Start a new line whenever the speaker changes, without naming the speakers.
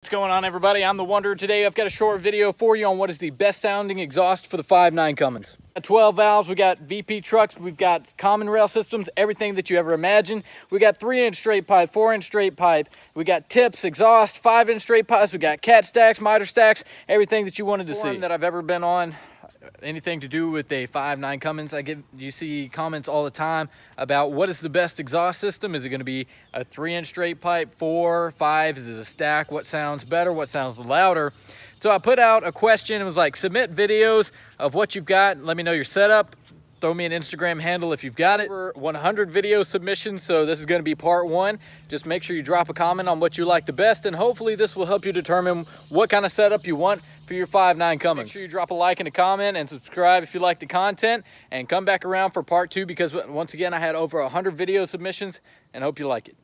What's going on, everybody? I'm the Wonder. Today I've got a short video for you on what is the best sounding exhaust for the 5.9 Cummins. 12 valves, we got VP trucks, we've got common rail systems, everything that you ever imagine. We got 3-inch straight pipe, 4-inch straight pipe, we got tips, exhaust, 5-inch straight pipes, we got cat stacks, miter stacks, everything that you wanted to see that I've ever been on. Anything to do with a 5.9 Cummins. You see comments all the time about what is the best exhaust system. Is it going to be a 3-inch straight pipe, 4, 5? Is it a stack? What sounds better? What sounds louder? So I put out a question. It was like, submit videos of what you've got. Let me know your setup. Throw me an Instagram handle if you've got it. Over 100 video submissions, so this is going to be part 1. Just make sure you drop a comment on what you like the best, and hopefully this will help you determine what kind of setup you want for your 5.9 Cummins. Make sure you drop a like and a comment and subscribe if you like the content, and come back around for part 2 because once again I had over 100 video submissions, and hope you like it.